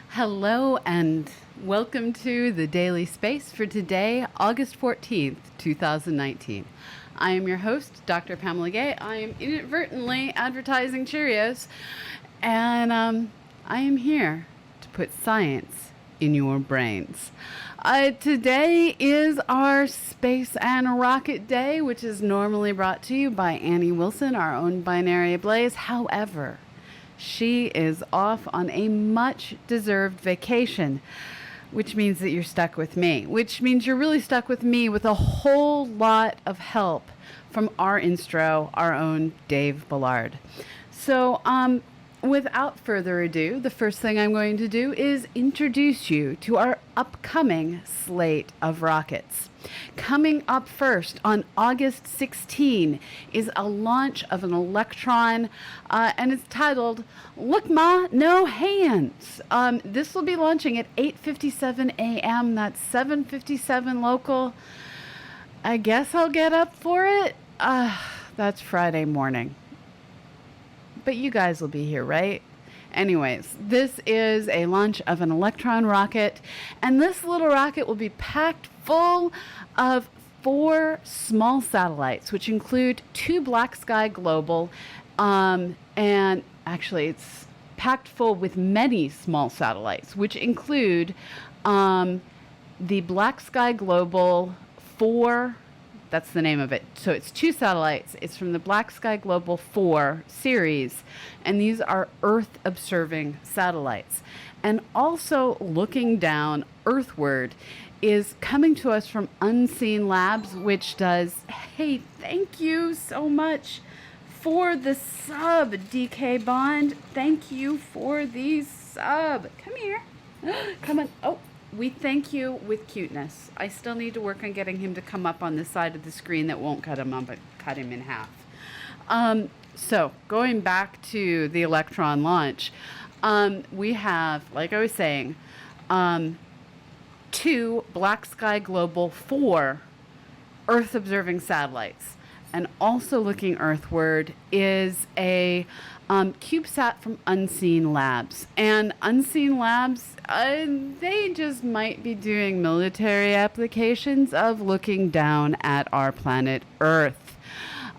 Hello and welcome to the Daily Space for today, August 14th, 2019. I am your host, Dr. Pamela Gay. I am inadvertently advertising Cheerios, and I am here to put science in your brains. Today is our Space and Rocket Day, which is normally brought to you by Annie Wilson, our own binary ablaze. However, she is off on a much-deserved vacation, which means that you're stuck with me, which means you're really stuck with me with a whole lot of help from our instro, our own Dave Ballard. So, without further ado, the first thing I'm going to do is introduce you to our upcoming slate of rockets. Coming up first on August 16 is a launch of an Electron, and it's titled, Look Ma, No Hands. This will be launching at 8:57 a.m. That's 7:57 local. I guess I'll get up for it. That's Friday morning. But you guys will be here, right? Anyways, this is a launch of an Electron rocket, and this little rocket will be packed full of 4 small satellites, which include 2 Black Sky Global, and actually it's packed full with many small satellites, which include the Black Sky Global 4. That's the name of it. So it's 2 satellites. It's from the Black Sky Global 4 series, and these are Earth-observing satellites. And also looking down Earthward is coming to us from Unseen Labs, which does, hey, thank you so much for the sub, DK Bond. Thank you for the sub. Come here. Come on. Oh. We thank you with cuteness. I still need to work on getting him to come up on the side of the screen that won't cut him up, but cut him in half. So going back to the Electron launch, we have, like I was saying, 2 Black Sky Global 4 Earth-observing satellites. And also looking Earthward is a CubeSat from Unseen Labs. And Unseen Labs, they just might be doing military applications of looking down at our planet Earth.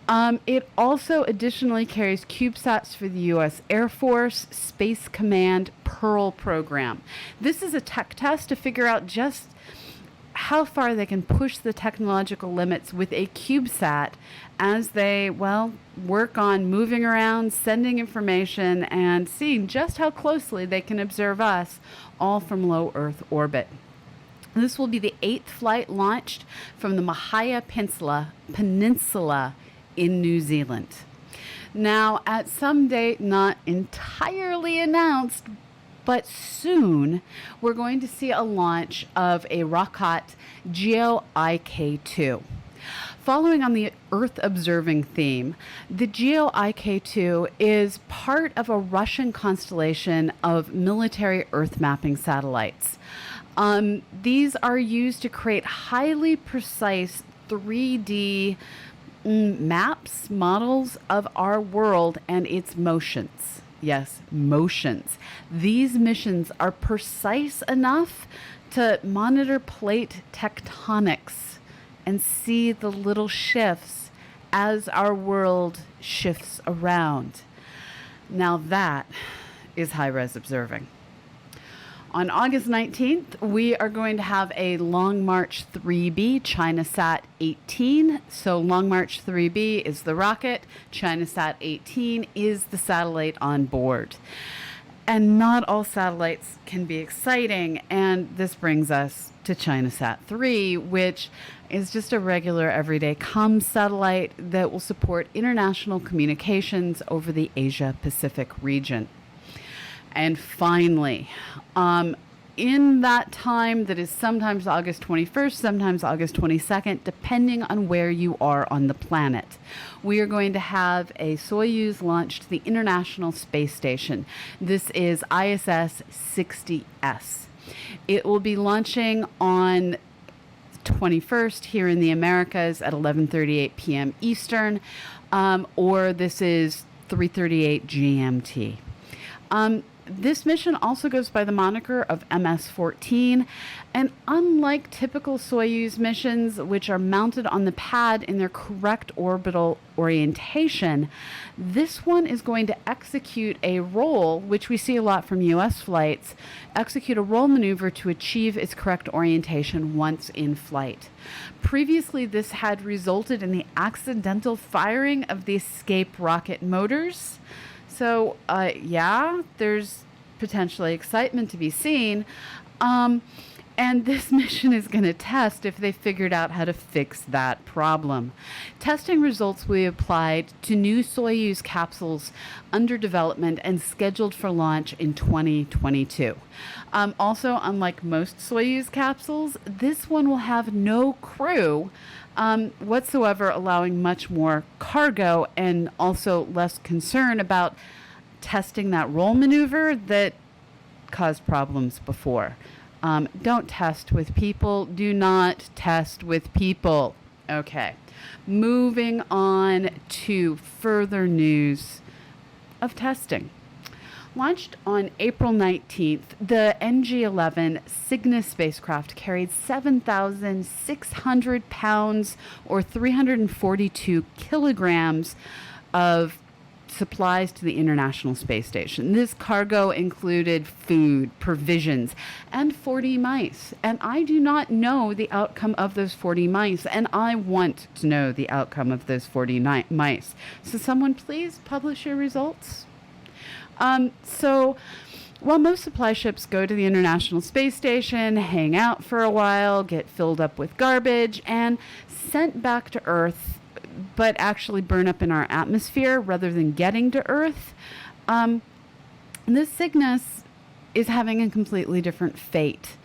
It also additionally carries CubeSats for the U.S. Air Force Space Command Pearl program. This is a tech test to figure out just how far they can push the technological limits with a CubeSat as they, work on moving around, sending information, and seeing just how closely they can observe us, all from low Earth orbit. This will be the 8th flight launched from the Mahia Peninsula in New Zealand. Now, at some date not entirely announced, but soon, we're going to see a launch of a Rockot Geo-IK 2. Following on the Earth-observing theme, the Geo-IK 2 is part of a Russian constellation of military Earth mapping satellites. These are used to create highly precise 3D maps, models of our world and its motions. Yes, motions. These missions are precise enough to monitor plate tectonics and see the little shifts as our world shifts around. Now that is high-res observing. On August 19th, we are going to have a Long March 3B Chinasat 18. So Long March 3B is the rocket, Chinasat 18 is the satellite on board. And not all satellites can be exciting, and this brings us to Chinasat 3, which is just a regular everyday comms satellite that will support international communications over the Asia-Pacific region. And finally, in that time that is sometimes August 21st, sometimes August 22nd, depending on where you are on the planet, we are going to have a Soyuz launch to the International Space Station. This is ISS 60S. It will be launching on 21st here in the Americas at 11:38 p.m. Eastern, or this is 3:38 GMT. This mission also goes by the moniker of MS-14, and unlike typical Soyuz missions, which are mounted on the pad in their correct orbital orientation, this one is going to execute a roll, which we see a lot from U.S. flights, execute a roll maneuver to achieve its correct orientation once in flight. Previously, this had resulted in the accidental firing of the escape rocket motors. So, yeah, there's potentially excitement to be seen. And this mission is going to test if they figured out how to fix that problem. Testing results will be applied to new Soyuz capsules under development and scheduled for launch in 2022. Also, unlike most Soyuz capsules, this one will have no crew whatsoever, allowing much more cargo and also less concern about testing that roll maneuver that caused problems before. Don't test with people. Do not test with people. Okay. Moving on to further news of testing. Launched on April 19th, the NG-11 Cygnus spacecraft carried 7,600 pounds or 342 kilograms of supplies to the International Space Station. This cargo included food, provisions, and 40 mice. And I do not know the outcome of those 40 mice, and I want to know the outcome of those 40 mice. So someone please publish your results. So while most supply ships go to the International Space Station, hang out for a while, get filled up with garbage, and sent back to Earth, but actually burn up in our atmosphere rather than getting to Earth, this Cygnus is having a completely different fate.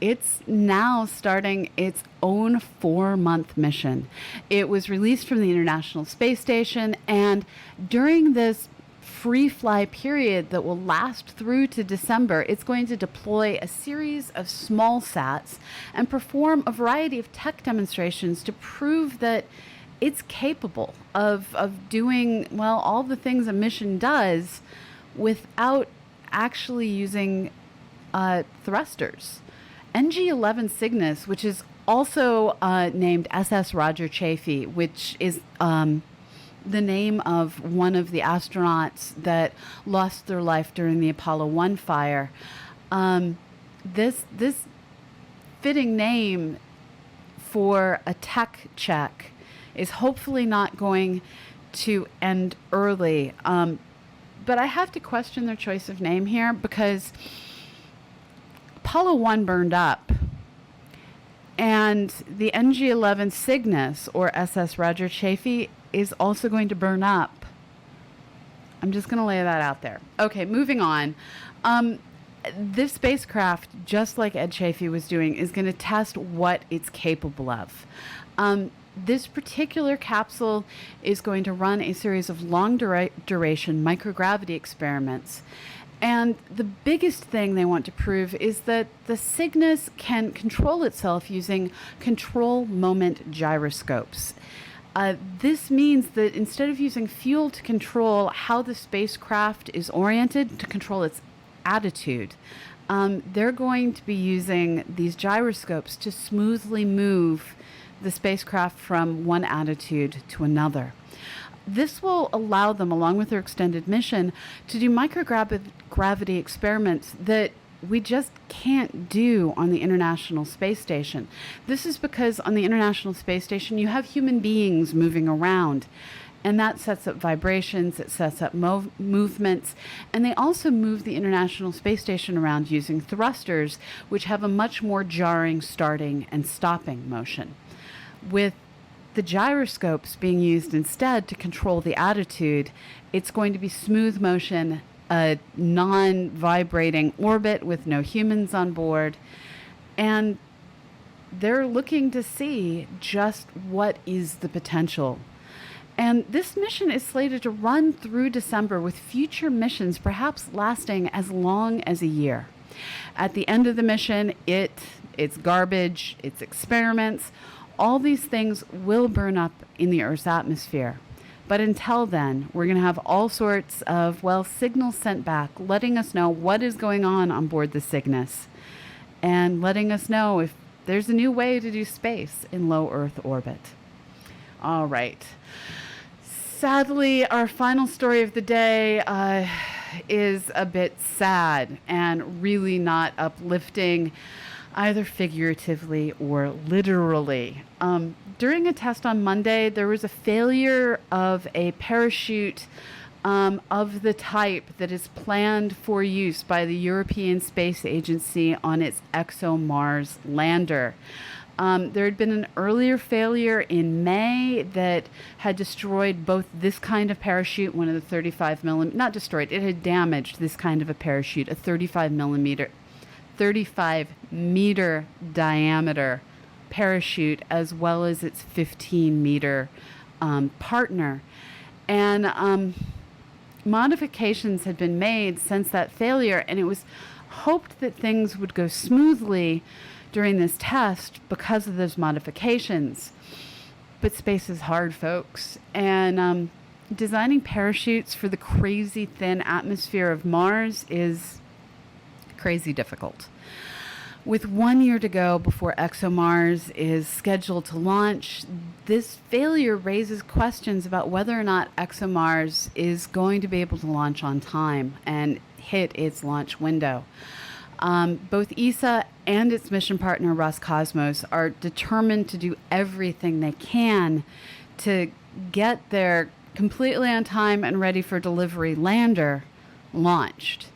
It's now starting its own 4-month mission. It was released from the International Space Station, and during this free fly period that will last through to December, it's going to deploy a series of small sats and perform a variety of tech demonstrations to prove that it's capable of doing, well, all the things a mission does without actually using thrusters. NG-11 Cygnus, which is also named SS Roger Chaffee, which is the name of one of the astronauts that lost their life during the Apollo 1 fire. This fitting name for a tech check is hopefully not going to end early. But I have to question their choice of name here because Apollo 1 burned up, and the NG-11 Cygnus, or SS Roger Chaffee, is also going to burn up. I'm just going to lay that out there. Okay, moving on. This spacecraft, just like Ed Chaffee was doing, is going to test what it's capable of. This particular capsule is going to run a series of long duration microgravity experiments. And the biggest thing they want to prove is that the Cygnus can control itself using control moment gyroscopes. This means that instead of using fuel to control how the spacecraft is oriented, to control its attitude, they're going to be using these gyroscopes to smoothly move the spacecraft from one attitude to another. This will allow them, along with their extended mission, to do microgravity experiments that we just can't do on the International Space Station. This is because on the International Space Station, you have human beings moving around, and that sets up vibrations, it sets up movements, and they also move the International Space Station around using thrusters, which have a much more jarring starting and stopping motion. With the gyroscopes being used instead to control the attitude, it's going to be smooth motion, a non-vibrating orbit with no humans on board, and they're looking to see just what is the potential. And this mission is slated to run through December, with future missions perhaps lasting as long as a year. At the end of the mission, it's garbage, it's experiments, all these things will burn up in the Earth's atmosphere. But until then, we're going to have all sorts of, signals sent back, letting us know what is going on board the Cygnus, and letting us know if there's a new way to do space in low Earth orbit. All right. Sadly, our final story of the day is a bit sad and really not uplifting, either figuratively or literally. During a test on Monday, there was a failure of a parachute of the type that is planned for use by the European Space Agency on its ExoMars lander. There had been an earlier failure in May that had destroyed both this kind of parachute, one of the 35 millimeter, not destroyed, it had damaged this kind of a parachute, a 35 meter diameter parachute, as well as its 15-meter partner. And modifications had been made since that failure, and it was hoped that things would go smoothly during this test because of those modifications. But space is hard, folks. And designing parachutes for the crazy thin atmosphere of Mars is crazy difficult. With 1 year to go before ExoMars is scheduled to launch, this failure raises questions about whether or not ExoMars is going to be able to launch on time and hit its launch window. Both ESA and its mission partner Roscosmos are determined to do everything they can to get their completely on time and ready for delivery lander launched.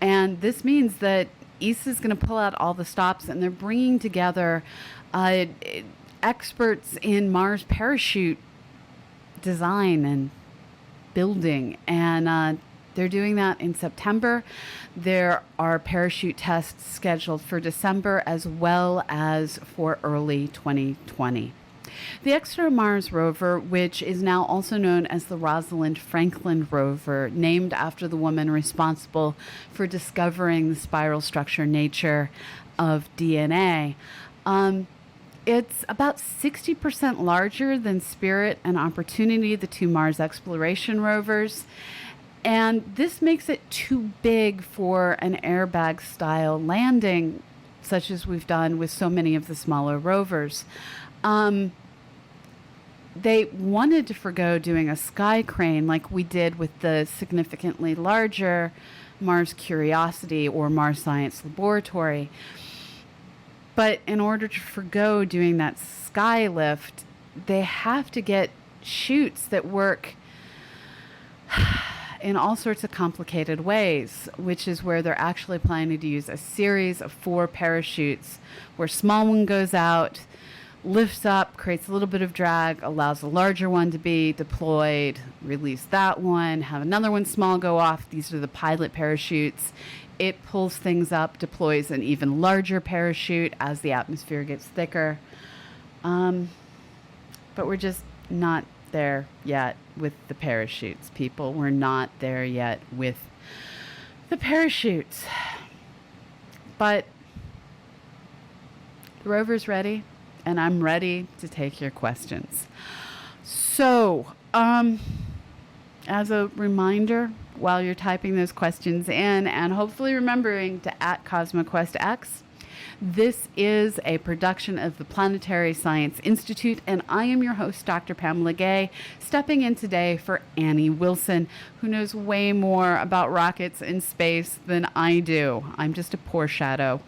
And this means that ESA is going to pull out all the stops, and they're bringing together experts in Mars parachute design and building, and they're doing that in September. There are parachute tests scheduled for December as well as for early 2020. The ExoMars rover, which is now also known as the Rosalind Franklin rover, named after the woman responsible for discovering the spiral structure nature of DNA, it's about 60% larger than Spirit and Opportunity, the two Mars exploration rovers. And this makes it too big for an airbag-style landing, such as we've done with so many of the smaller rovers. They wanted to forgo doing a sky crane like we did with the significantly larger Mars Curiosity or Mars Science Laboratory. But in order to forgo doing that sky lift, they have to get chutes that work in all sorts of complicated ways, which is where they're actually planning to use a series of 4 parachutes where small one goes out, lifts up, creates a little bit of drag, allows a larger one to be deployed, release that one, have another one small go off. These are the pilot parachutes. It pulls things up, deploys an even larger parachute as the atmosphere gets thicker. But we're just not there yet with the parachutes, people. We're not there yet with the parachutes. But the rover's ready, and I'm ready to take your questions. So, as a reminder, while you're typing those questions in and hopefully remembering to @CosmoQuestX, this is a production of the Planetary Science Institute, and I am your host, Dr. Pamela Gay, stepping in today for Annie Wilson, who knows way more about rockets in space than I do. I'm just a poor shadow.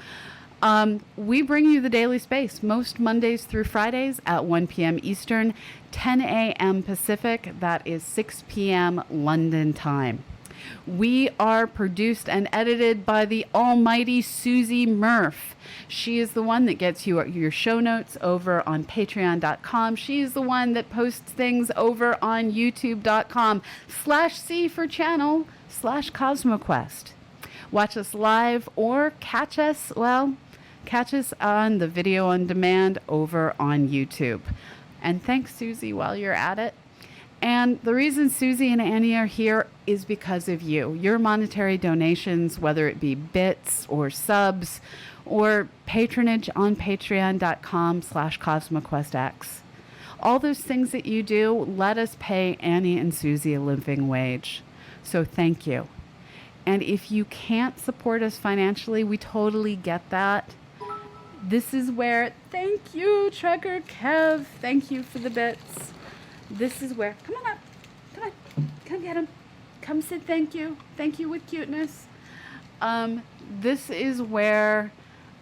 We bring you the Daily Space most Mondays through Fridays at 1 p.m. Eastern, 10 a.m. Pacific. That is 6 p.m. London time. We are produced and edited by the almighty Susie Murph. She is the one that gets you your show notes over on patreon.com. She is the one that posts things over on youtube.com/C for channel /CosmoQuest. Watch us live or catch us on the video on demand over on YouTube. And thanks, Susie, while you're at it. And the reason Susie and Annie are here is because of you. Your monetary donations, whether it be bits or subs or patronage on patreon.com /CosmoQuestX. All those things that you do, let us pay Annie and Susie a living wage. So thank you. And if you can't support us financially, we totally get that. This is where, thank you, Trekker Kev. Thank you for the bits. This is where, come on up. Come on. Come get him. Come sit, thank you. Thank you with cuteness. This is where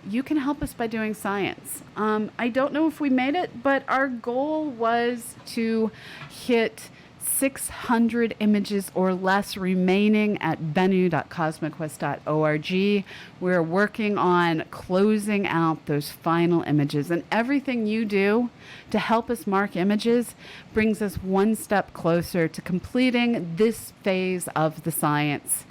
you can help us by doing science. I don't know if we made it, but our goal was to hit 600 images or less remaining at bennu.cosmoquest.org. We're working on closing out those final images, and everything you do to help us mark images brings us one step closer to completing this phase of the science.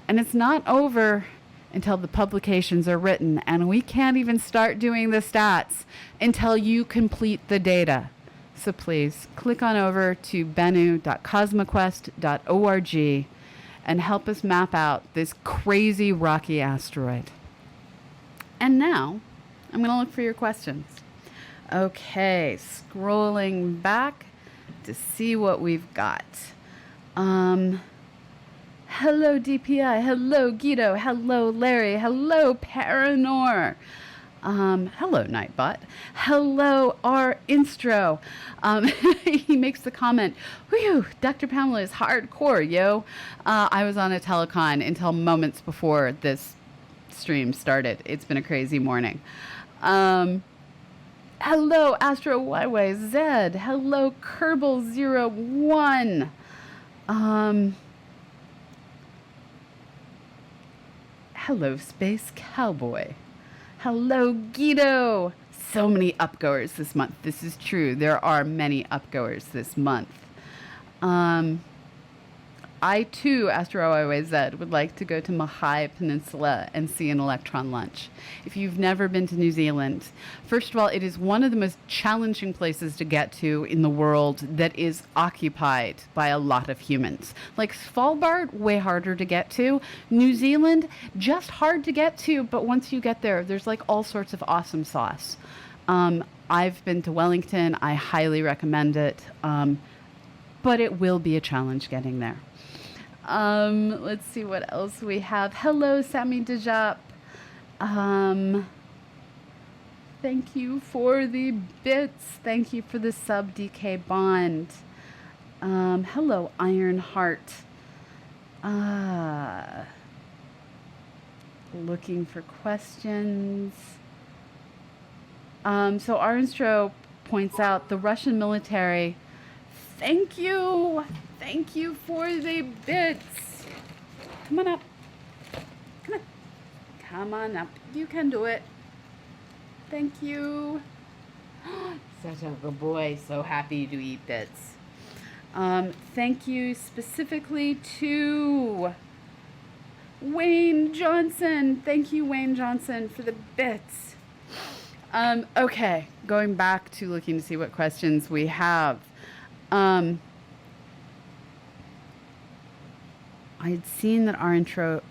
And it's not over until the publications are written, and we can't even start doing the stats until you complete the data. So please click on over to bennu.cosmoquest.org and help us map out this crazy rocky asteroid. And now I'm going to look for your questions. Okay, scrolling back to see what we've got. Hello DPI, hello Guido, hello Larry, hello Paranor. Hello, Nightbot. Hello, our Instro. He makes the comment, whew, Dr. Pamela is hardcore, yo. I was on a telecon until moments before this stream started. It's been a crazy morning. Hello, Astro YYZ. Hello, Kerbal01. Hello, Space Cowboy. Hello, Guido. So many upgoers this month. This is true. There are many upgoers this month. I, too, Astro YYZ, would like to go to Mahai Peninsula and see an Electron launch. If you've never been to New Zealand, first of all, it is one of the most challenging places to get to in the world that is occupied by a lot of humans. Like Svalbard, way harder to get to. New Zealand, just hard to get to, but once you get there, there's like all sorts of awesome sauce. I've been to Wellington. I highly recommend it, but it will be a challenge getting there. Let's see what else we have. Hello, Sammy Dejap. Thank you for the bits. Thank you for the sub, DK Bond. Hello, Ironheart. Looking for questions. So Arnstro points out the Russian military. Thank you. Thank you for the bits. Come on up. Come on. Come on up. You can do it. Thank you. Such a good boy. So happy to eat bits. Thank you specifically to Wayne Johnson. Thank you, Wayne Johnson, for the bits. Okay, going back to looking to see what questions we have. I had seen that our Instro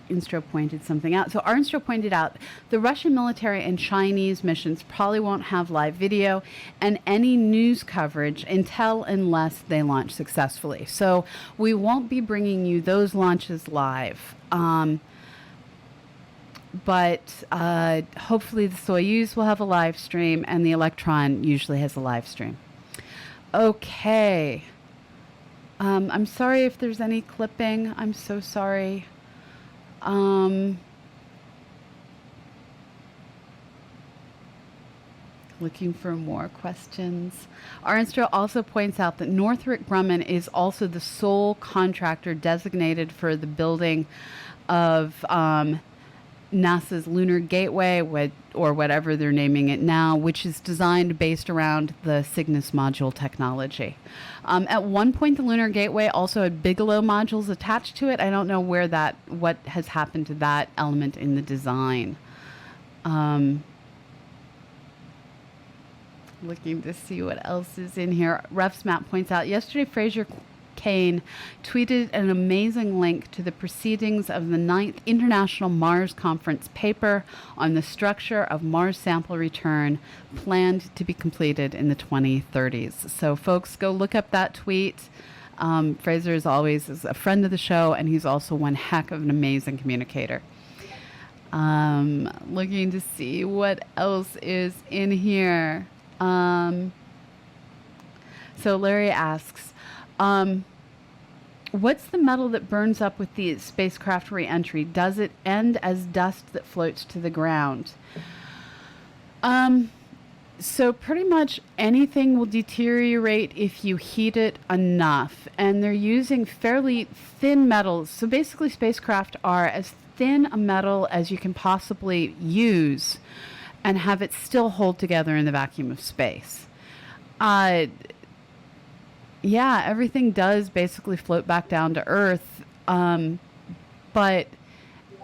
pointed something out. So our Instro pointed out the Russian military and Chinese missions probably won't have live video and any news coverage unless they launch successfully. So we won't be bringing you those launches live. But hopefully the Soyuz will have a live stream, and the Electron usually has a live stream. Okay. I'm sorry if there's any clipping. I'm so sorry. Looking for more questions. Arnstro also points out that Northrop Grumman is also the sole contractor designated for the building of NASA's Lunar Gateway, or whatever they're naming it now, which is designed based around the Cygnus module technology. At one point, the Lunar Gateway also had Bigelow modules attached to it. I don't know what has happened to that element in the design. Looking to see what else is in here. Ref's map points out, yesterday Fraser Kane tweeted an amazing link to the proceedings of the 9th International Mars Conference paper on the structure of Mars sample return, planned to be completed in the 2030s. So folks, go look up that tweet. Fraser, as always, is a friend of the show, and he's also one heck of an amazing communicator. Looking to see what else is in here. So Larry asks, what's the metal that burns up with the spacecraft re-entry? Does it end as dust that floats to the ground? So pretty much anything will deteriorate if you heat it enough. And they're using fairly thin metals. So basically spacecraft are as thin a metal as you can possibly use and have it still hold together in the vacuum of space. Yeah, everything does basically float back down to Earth, but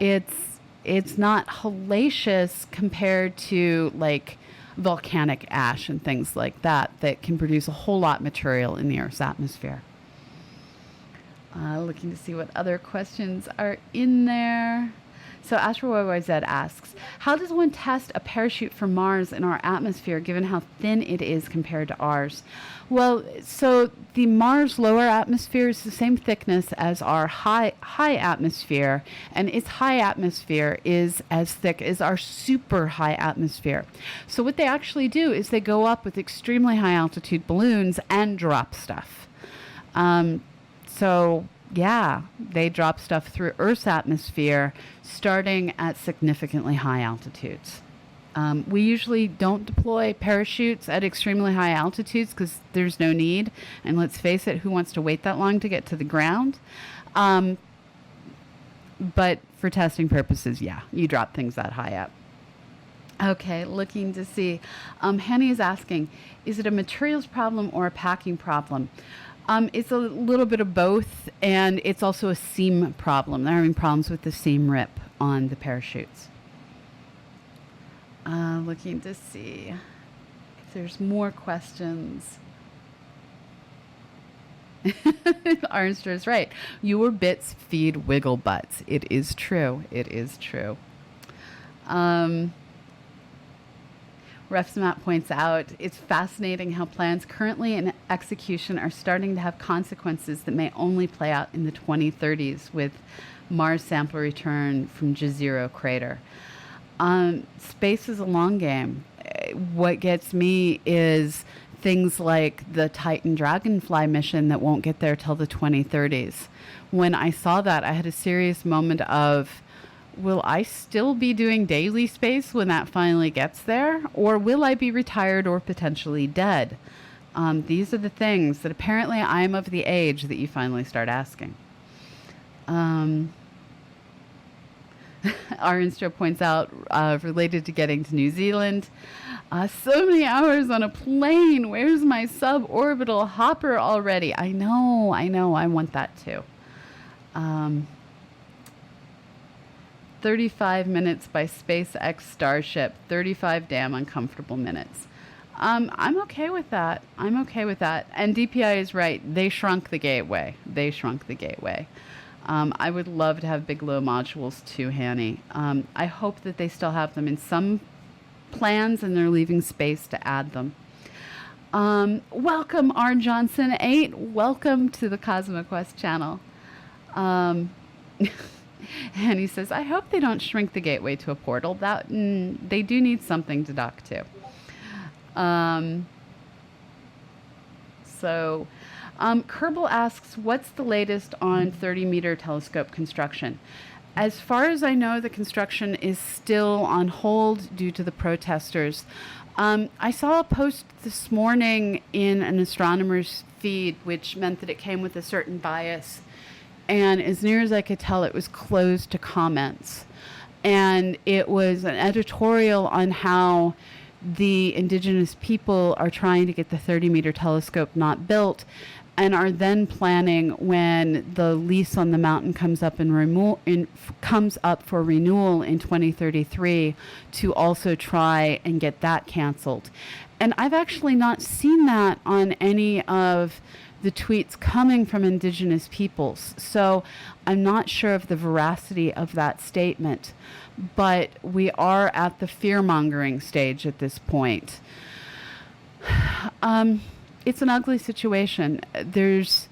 it's not hellacious compared to like volcanic ash and things like that can produce a whole lot of material in the Earth's atmosphere. Looking to see what other questions are in there. So AstroYYZ asks, how does one test a parachute for Mars in our atmosphere given how thin it is compared to ours? Well, so the Mars lower atmosphere is the same thickness as our high atmosphere, and its high atmosphere is as thick as our super high atmosphere. So what they actually do is they go up with extremely high altitude balloons and drop stuff. So yeah, they drop stuff through Earth's atmosphere starting at significantly high altitudes. We usually don't deploy parachutes at extremely high altitudes because there's no need. And let's face it, who wants to wait that long to get to the ground? But for testing purposes, yeah, you drop things that high up. Okay, looking to see. Henny is asking, is it a materials problem or a packing problem? It's a little bit of both, and it's also a seam problem. They're having problems with the seam rip on the parachutes. Looking to see if there's more questions. Arnster is right. Your bits feed wiggle butts. It is true. It is true. Refsmat points out, it's fascinating how plans currently in execution are starting to have consequences that may only play out in the 2030s with Mars sample return from Jezero crater. Space is a long game. What gets me is things like the Titan Dragonfly mission that won't get there till the 2030s. When I saw that, I had a serious moment of, will I still be doing daily space when that finally gets there? Or will I be retired or potentially dead? These are the things that apparently I'm of the age that you finally start asking. Arnstro points out, related to getting to New Zealand, so many hours on a plane. Where's my suborbital hopper already? I know, I want that too. 35 minutes by SpaceX Starship, 35 damn uncomfortable minutes. I'm okay with that. I'm okay with that. And DPI is right. They shrunk the gateway. I would love to have big low modules too, Hanny. I hope that they still have them in some plans and they're leaving space to add them. Welcome, R. Johnson 8. Welcome to the CosmoQuest channel. And he says, I hope they don't shrink the gateway to a portal. That they do need something to dock to. Kerbal asks, what's the latest on 30-meter telescope construction? As far as I know, the construction is still on hold due to the protesters. I saw a post this morning in an astronomer's feed, which meant that it came with a certain bias. And as near as I could tell, it was closed to comments. And it was an editorial on how the indigenous people are trying to get the 30-meter telescope not built and are then planning, when the lease on the mountain comes up comes up for renewal in 2033, to also try and get that canceled. And I've actually not seen that on any of the tweets coming from indigenous peoples. So I'm not sure of the veracity of that statement, but we are at the fear-mongering stage at this point. It's an ugly situation. There's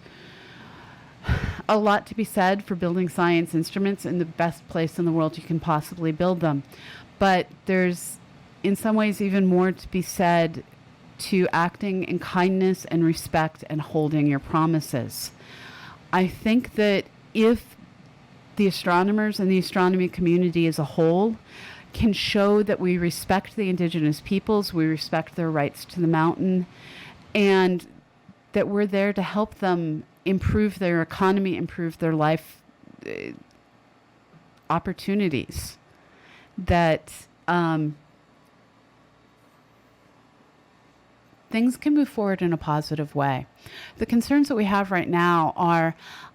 a lot to be said for building science instruments in the best place in the world you can possibly build them. But there's, in some ways, even more to be said to acting in kindness and respect and holding your promises. I think that if the astronomers and the astronomy community as a whole can show that we respect the indigenous peoples, we respect their rights to the mountain, and that we're there to help them improve their economy, improve their life opportunities, that things can move forward in a positive way. The concerns that we have right now are,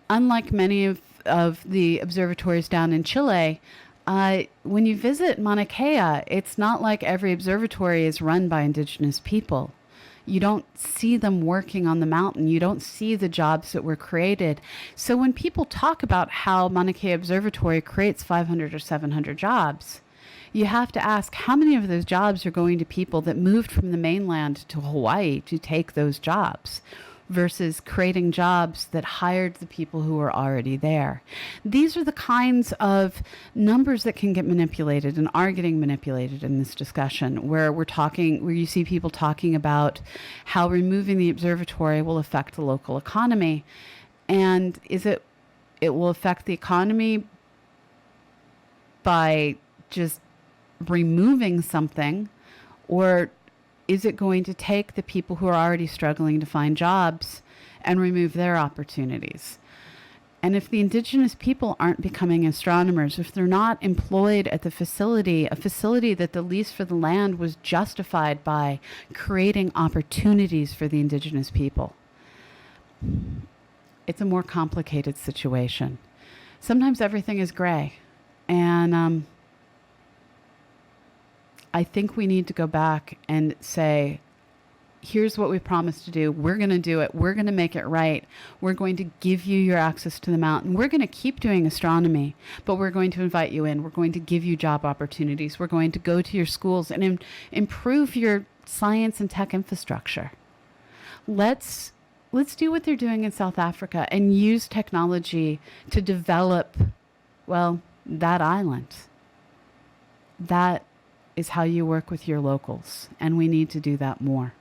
unlike many of the observatories down in Chile, when you visit Mauna Kea, it's not like every observatory is run by indigenous people. You don't see them working on the mountain. You don't see the jobs that were created. So when people talk about how Mauna Kea Observatory creates 500 or 700 jobs, you have to ask how many of those jobs are going to people that moved from the mainland to Hawaii to take those jobs versus creating jobs that hired the people who were already there. These are the kinds of numbers that can get manipulated and are getting manipulated in this discussion, where you see people talking about how removing the observatory will affect the local economy. And it will affect the economy by just removing something, or is it going to take the people who are already struggling to find jobs and remove their opportunities? And if the indigenous people aren't becoming astronomers, if they're not employed at the facility, a facility that the lease for the land was justified by creating opportunities for the indigenous people, it's a more complicated situation. Sometimes everything is gray. And I think we need to go back and say, here's what we promised to do. We're going to do it. We're going to make it right. We're going to give you your access to the mountain. We're going to keep doing astronomy, but we're going to invite you in. We're going to give you job opportunities. We're going to go to your schools and improve your science and tech infrastructure. Let's do what they're doing in South Africa and use technology to develop, well, that island. That is how you work with your locals, and we need to do that more.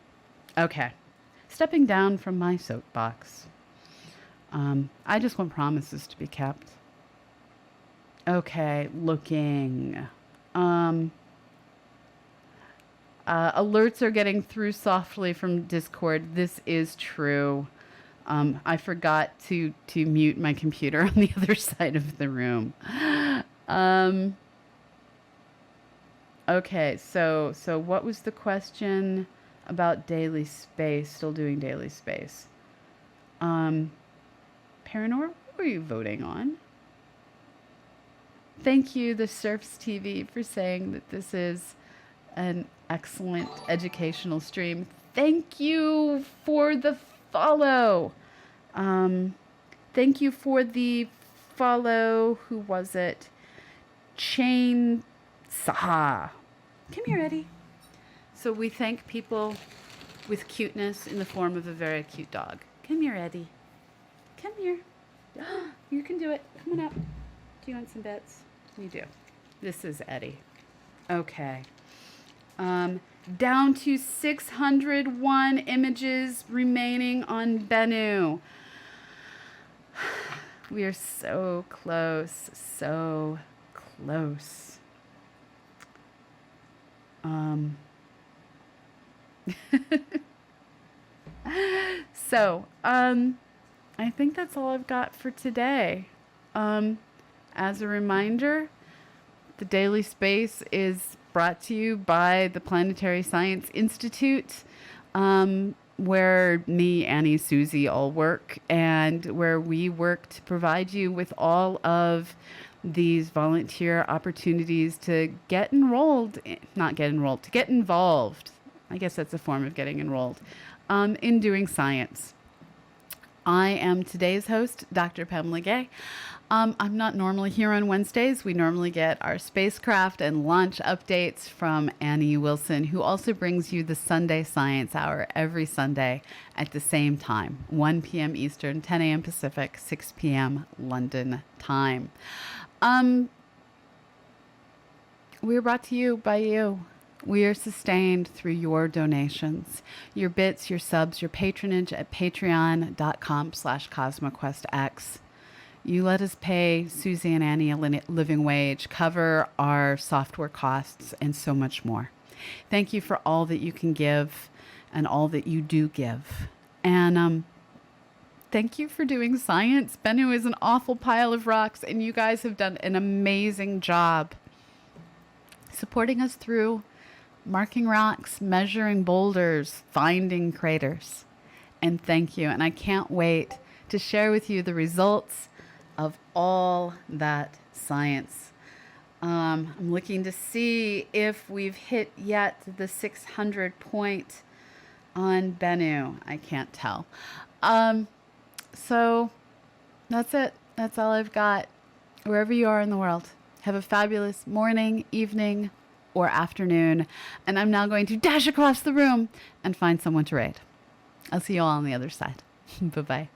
Okay, stepping down from my soapbox. I just want promises to be kept. Okay, looking. Alerts are getting through softly from Discord. This is true. I forgot to mute my computer on the other side of the room. Okay, so what was the question about daily space? Still doing daily space. Paranor, what were you voting on? Thank you, the Surfs TV, for saying that this is an excellent educational stream. Thank you for the follow. Thank you for the follow. Who was it? Chain Saha. Come here, Eddie. So we thank people with cuteness in the form of a very cute dog. Come here, Eddie. Come here. You can do it. Come on up. Do you want some bits? You do. This is Eddie. Okay. Down to 601 images remaining on Bennu. We are so close. So close. I think that's all I've got for today. As a reminder, the Daily Space is brought to you by the Planetary Science Institute, where me, Annie, Susie all work, and where we work to provide you with all of these volunteer opportunities to get enrolled, to get involved. I guess that's a form of getting enrolled in doing science. I am today's host, Dr. Pamela Gay. I'm not normally here on Wednesdays. We normally get our spacecraft and launch updates from Annie Wilson, who also brings you the Sunday Science Hour every Sunday at the same time, 1 p.m. Eastern, 10 a.m. Pacific, 6 p.m. London time. We are brought to you by you. We are sustained through your donations, your bits, your subs, your patronage at patreon.com/CosmoQuestX. You let us pay Susie and Annie a living wage, cover our software costs, and so much more. Thank you for all that you can give and all that you do give. And thank you for doing science. Bennu is an awful pile of rocks, and you guys have done an amazing job supporting us through marking rocks, measuring boulders, finding craters. And thank you. And I can't wait to share with you the results of all that science. I'm looking to see if we've hit yet the 600 point on Bennu. I can't tell. So that's it. That's all I've got. Wherever you are in the world, have a fabulous morning, evening, or afternoon. And I'm now going to dash across the room and find someone to raid. I'll see you all on the other side. Bye-bye.